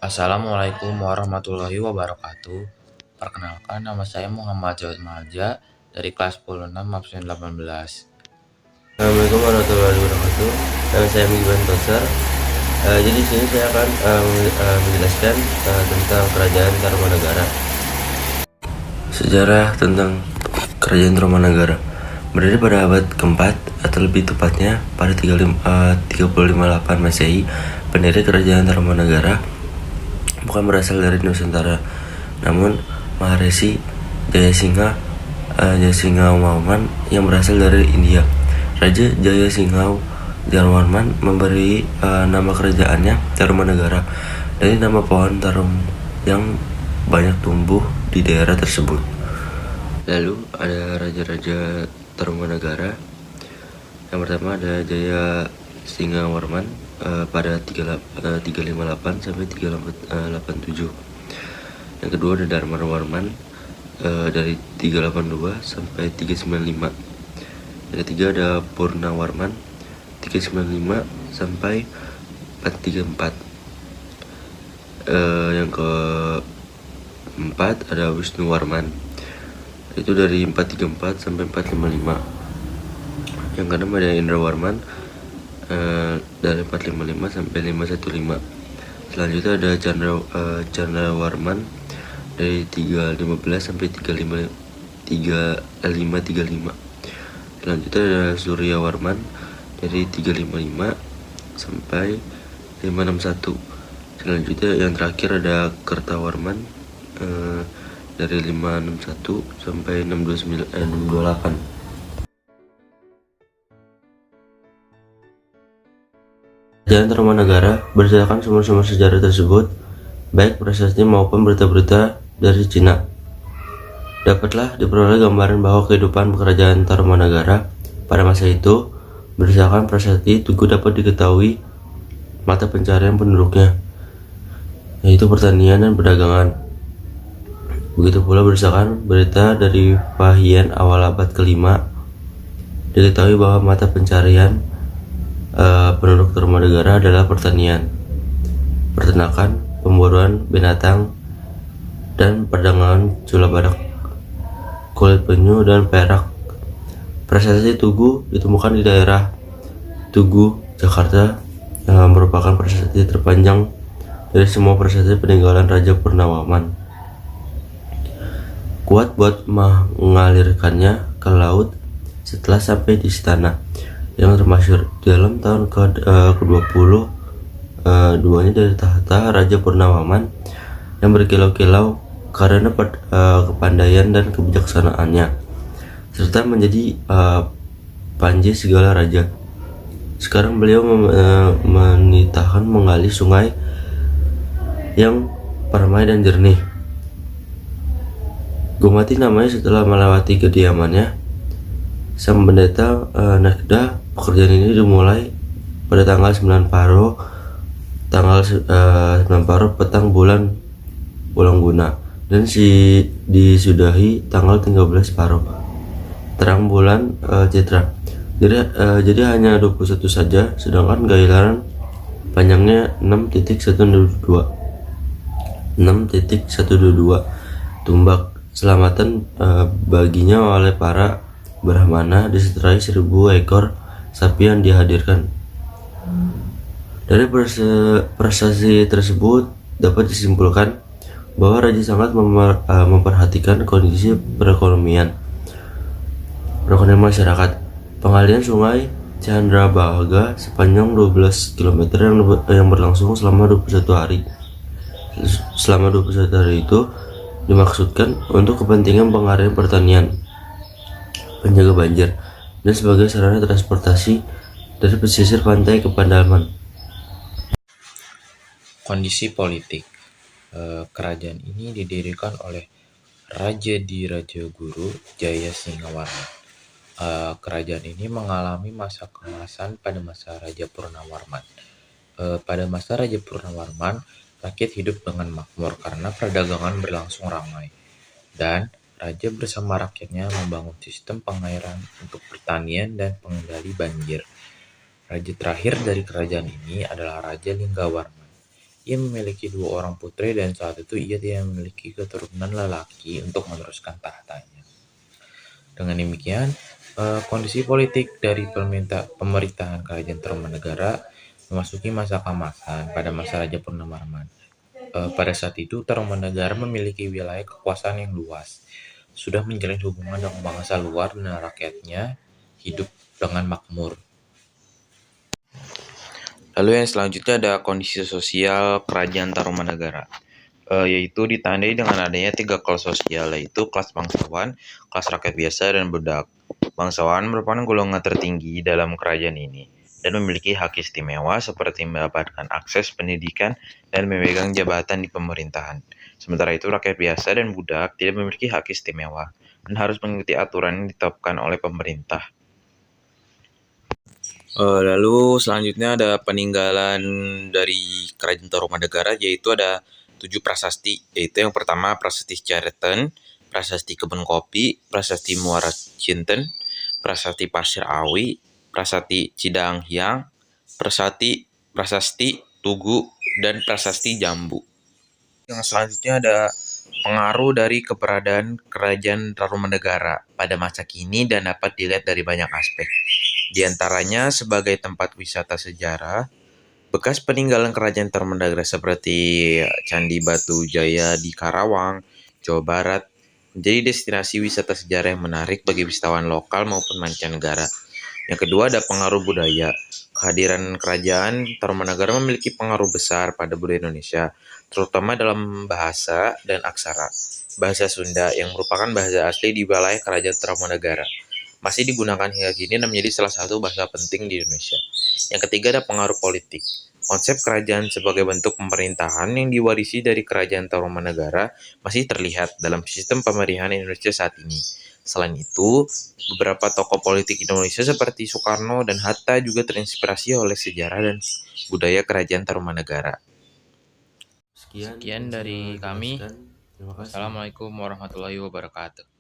Assalamualaikum warahmatullahi wabarakatuh. Perkenalkan, nama saya Muhammad Jawad Maja dari kelas 10 absen 18. Assalamualaikum warahmatullahi wabarakatuh. Nama saya Miguel Toser. Jadi di sini saya akan menjelaskan tentang Kerajaan Tarumanagara. Sejarah tentang Kerajaan Tarumanagara berdiri pada abad keempat atau lebih tepatnya pada 358 Masehi. Pendiri Kerajaan Tarumanagara bukan berasal dari Nusantara, namun Maharishi Jayasinghawarman yang berasal dari India. Raja Jayasinghawarman memberi nama kerajaannya Tarumanagara dari nama pohon tarum yang banyak tumbuh di daerah tersebut. Lalu ada raja-raja Tarumanagara. Yang pertama ada Jayasinghawarman pada 358 sampai 387. Yang kedua ada Dharmawarman dari 382 sampai 395. Yang ketiga ada Purnawarman 395 sampai 434. Yang keempat ada Wisnuwarman, itu dari 434 sampai 455. Yang keenam ada Indrawarman dari 455 sampai 515. Selanjutnya ada Chandrawarman dari 315 sampai 535. Selanjutnya ada Suryawarman dari 355 sampai 561. Selanjutnya yang terakhir ada Kertawarman dari 561 sampai 628. Kerajaan Tarumanagara berdasarkan sumber-sumber sejarah tersebut, baik prasasti maupun berita-berita dari Cina, dapatlah diperoleh gambaran bahwa kehidupan kerajaan Tarumanagara pada masa itu berdasarkan prasasti Tugu dapat diketahui mata pencarian penduduknya, yaitu pertanian dan perdagangan. Begitu pula berdasarkan berita dari Fahian awal abad ke-5, diketahui bahwa mata pencarian penduduk Tarumanagara adalah pertanian, peternakan, pemburuan binatang, dan perdagangan cula badak, kulit penyu, dan perak. Prasasti Tugu ditemukan di daerah Tugu, Jakarta, yang merupakan prasasti terpanjang dari semua prasasti peninggalan Raja Purnawarman. Kuat buat mengalirkannya ke laut setelah sampai di istana yang termasyhur dalam tahun ke-20 duanya dari tahta Raja Purnawarman yang berkilau-kilau karena kepandaian dan kebijaksanaannya, serta menjadi panji segala raja. Sekarang beliau menitahkan mengaliri sungai yang permai dan jernih. Gumati namanya setelah melewati kediamannya. Sang pendeta Nakda. Pekerjaan ini dimulai pada tanggal 9 Paro, petang bulan Guna, dan disudahi tanggal 13 Paro, terang bulan Citra. Jadi hanya 21 saja, sedangkan gailaran panjangnya 6.122 tumbak. Selamatan baginya oleh para Brahmana disertai 1.000 ekor sapi yang dihadirkan. Dari prestasi tersebut dapat disimpulkan bahwa raja sangat memperhatikan kondisi perekonomian masyarakat. Pengalian sungai Chandrabhaga sepanjang 12 km yang berlangsung selama 21 hari. Selama 21 hari itu dimaksudkan untuk kepentingan pengalian pertanian, penjaga banjir, dan sebagai sarana transportasi dari pesisir pantai ke pedalaman. Kondisi politik. Kerajaan ini didirikan oleh Raja Dirajaguru Jayasinghawarman. Kerajaan ini mengalami masa keemasan pada masa Raja Purnawarman. Pada masa Raja Purnawarman, rakyat hidup dengan makmur karena perdagangan berlangsung ramai, dan raja bersama rakyatnya membangun sistem pengairan untuk pertanian dan pengendali banjir. Raja terakhir dari kerajaan ini adalah Raja Linggawarman Ia memiliki 2 orang putri dan saat itu ia tidak memiliki keturunan lelaki untuk meneruskan tahtanya. Dengan demikian, kondisi politik dari pemerintahan Kerajaan Tarumanegara memasuki masa keemasan pada masa Raja Purnamarman. Pada saat itu, Tarumanegara memiliki wilayah kekuasaan yang luas, sudah menjalin hubungan dengan bangsa luar dan rakyatnya hidup dengan makmur. Lalu yang selanjutnya ada kondisi sosial Kerajaan Tarumanegara, yaitu ditandai dengan adanya 3 kelas sosial, yaitu kelas bangsawan, kelas rakyat biasa, dan budak. Bangsawan merupakan golongan tertinggi dalam kerajaan ini dan memiliki hak istimewa seperti mendapatkan akses pendidikan dan memegang jabatan di pemerintahan. Sementara itu rakyat biasa dan budak tidak memiliki hak istimewa dan harus mengikuti aturan yang ditetapkan oleh pemerintah. Lalu selanjutnya ada peninggalan dari Kerajaan Tarumanegara, yaitu ada 7 prasasti, yaitu yang pertama Prasasti Caretan, Prasasti Kebun Kopi, Prasasti Muara Cinten, Prasasti Pasir Awi, Prasasti Cidang Hyang, Prasasti Tugu, dan Prasasti Jambu. Yang selanjutnya ada pengaruh dari keberadaan Kerajaan Tarumanegara pada masa kini dan dapat dilihat dari banyak aspek. Di antaranya sebagai tempat wisata sejarah, bekas peninggalan Kerajaan Tarumanegara seperti Candi Batu Jaya di Karawang, Jawa Barat, menjadi destinasi wisata sejarah yang menarik bagi wisatawan lokal maupun mancanegara. Yang kedua ada pengaruh budaya. Kehadiran Kerajaan Tarumanegara memiliki pengaruh besar pada budaya Indonesia, terutama dalam bahasa dan aksara. Bahasa Sunda yang merupakan bahasa asli di wilayah Kerajaan Tarumanegara masih digunakan hingga kini dan menjadi salah satu bahasa penting di Indonesia. Yang ketiga ada pengaruh politik. Konsep kerajaan sebagai bentuk pemerintahan yang diwarisi dari Kerajaan Tarumanegara masih terlihat dalam sistem pemerintahan Indonesia saat ini. Selain itu, beberapa tokoh politik Indonesia seperti Soekarno dan Hatta juga terinspirasi oleh sejarah dan budaya Kerajaan Tarumanegara. Sekian dari kami. Terima kasih. Assalamualaikum warahmatullahi wabarakatuh.